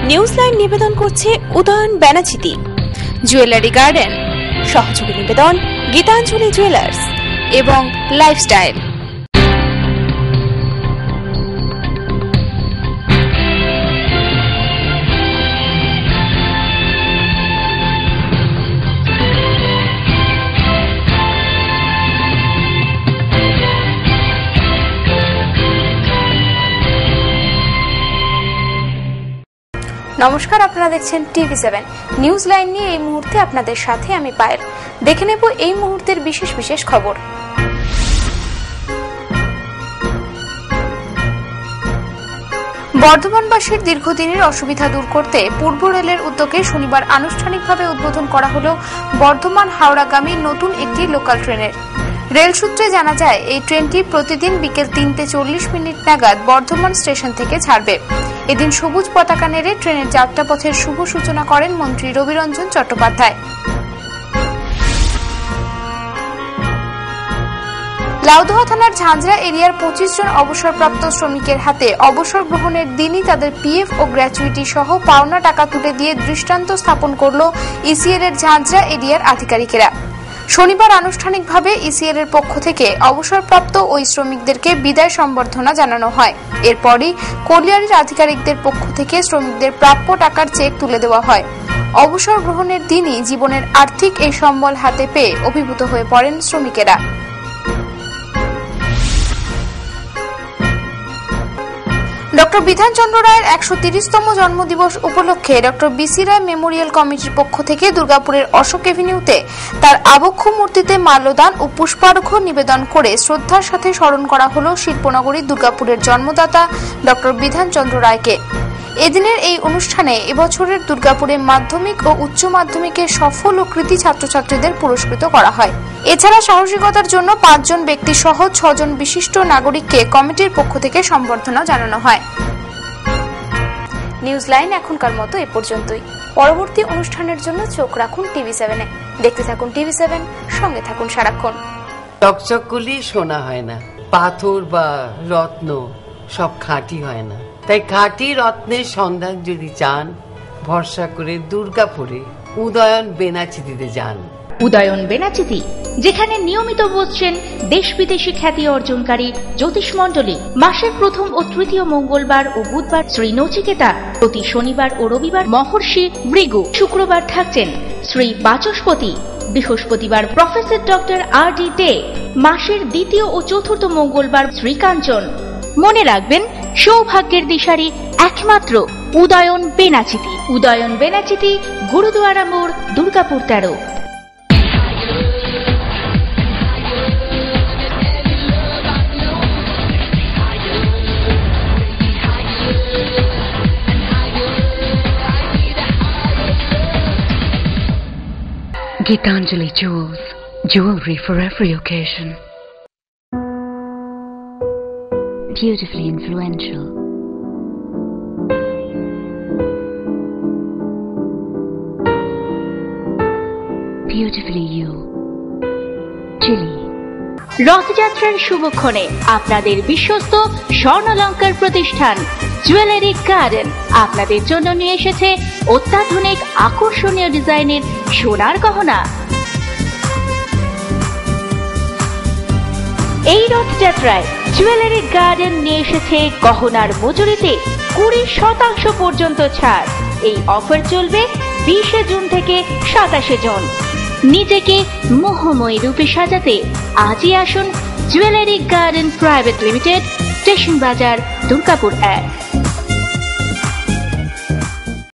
News line নিবেদন করছে Udayan Benachiti jewellery garden, সহযোগী নিবেদন গীতাঞ্জলি জুয়েলার্স এবং লাইফস্টাইল। নমস্কার, আপনারা দেখছেন TV7 নিউজ লাইন নিয়ে এই মুহূর্তে আপনাদের সাথে আমি পায়েল। দেখে নেব এই মুহূর্তের বিশেষ বিশেষ খবর। বর্ধমানবাসীর দীর্ঘদিনের অসুবিধা দূর করতে পূর্ব রেলের উদ্যোগে শনিবার আনুষ্ঠানিকভাবে উদ্বোধন করা হলো বর্ধমান হাওড়াগামী নতুন একটি লোকাল ট্রেনের। রেল সূত্রে জানা যায়, এই ট্রেনটি প্রতিদিন বিকেল 3:40 নাগাদ বর্ধমান স্টেশন থেকে ছাড়বে। এদিন সবুজ পতাকা নেড়ে ট্রেনের যাত্রাপথের শুভ সূচনা করেন মন্ত্রী রবিরঞ্জন চট্টোপাধ্যায়। লাউদহ থানার ঝাঁঝরা এরিয়ার 25 জন অবসরপ্রাপ্ত শ্রমিকের হাতে অবসর গ্রহণের দিনই তাদের PF ও গ্র্যাচুইটি সহ পাওনা টাকা তুলে দিয়ে দৃষ্টান্ত স্থাপন করল ECL এর ঝাঁঝরা এরিয়ার আধিকারিকেরা। শনিবার আনুষ্ঠানিকভাবে ECL এর পক্ষ থেকে অবসরপ্রাপ্ত ওই শ্রমিকদেরকে বিদায় সম্বর্ধনা জানানো হয়। এরপরই কলিয়ারির আধিকারিকদের পক্ষ থেকে শ্রমিকদের প্রাপ্য টাকার চেক তুলে দেওয়া হয়। অবসর গ্রহণের দিনই জীবনের আর্থিক এই সম্বল হাতে পেয়ে অভিভূত হয়ে পড়েন শ্রমিকেরা। ডক্টর বিধানচন্দ্র রায়ের 130তম জন্মদিবস উপলক্ষে ডক্টর BC রায় মেমোরিয়াল কমিটির পক্ষ থেকে দুর্গাপুরের অশোক এভিনিউতে তার আবক্ষ মূর্তিতে মাল্যদান ও পুষ্পার্ঘ্য নিবেদন করে শ্রদ্ধার সাথে স্মরণ করা হল শিল্পনগরী দুর্গাপুরের জন্মদাতা ডক্টর বিধানচন্দ্র রায়কে। এদিনের এই অনুষ্ঠানে এবছরের দুর্গাপুরে মাধ্যমিক ও উচ্চ মাধ্যমিকের সফল ও কৃতী ছাত্রছাত্রীদের পুরস্কৃত করা হয়। এছাড়া সাহসিকতার জন্য 5 জন ব্যক্তি সহ 6 জন বিশিষ্ট নাগরিককে কমিটির পক্ষ থেকে সম্বর্ধনা জানানো হয়। নিউজ লাইন এখনকার মতো এ পর্যন্তই। পরবর্তী অনুষ্ঠানের জন্য চোখ রাখুন TV7 এ। দেখতে থাকুন TV7, সঙ্গে থাকুন সারাক্ষণ। চকচকগুলি সোনা হয় না, পাথর বা রত্ন সব খাঁটি হয় না। তাই খাঁটি রত্নের সন্ধান যদি চান, ভরসা করে দুর্গাপুরে উদয়ন বেনাচিতিতে যান। উদয়ন বেনাচিতি, যেখানে নিয়মিত বসছেন দেশ বিদেশি খ্যাতি অর্জনকারী জ্যোতিষ মণ্ডলী। মাসের প্রথম ও তৃতীয় মঙ্গলবার ও বুধবার শ্রী নচিকেতা, প্রতি শনিবার ও রবিবার মহর্ষি ভৃগু, শুক্রবার থাকছেন শ্রী বাচস্পতি, বৃহস্পতিবার প্রফেসর ডক্টর RD ডে, মাসের দ্বিতীয় ও চতুর্থ মঙ্গলবার শ্রীকাঞ্চন। মনে রাখবেন, সৌভাগ্যের দিশারি একমাত্র উদয়ন বেনাচিতি। উদয়ন বেনাচিতি, গুরুদুয়ারা মোড়, Durgapur 13। Gitanjali Jewels, jewelry for every occasion. Beautifully influential. Beautifully you. Chili. রথযাত্রার শুভক্ষণে আপনাদের বিশ্বস্ত স্বর্ণালঙ্কার প্রতিষ্ঠান জুয়েলারি গার্ডেন আপনাদের জন্য নিয়ে এসেছে অত্যাধুনিক আকর্ষণীয় ডিজাইনের সোনার গহনা। এই রথযাত্রায় জুয়েলারি গার্ডেন নিয়ে এসেছে গহনার মজুরিতে 20% পর্যন্ত ছাড়। এই অফার চলবে 20 জুন থেকে 27 জুন। নিজেকে মোহময়ী রূপে সাজাতে আজই আসুন jewellery garden private limited, station বাজার, দুর্গাপুর 1।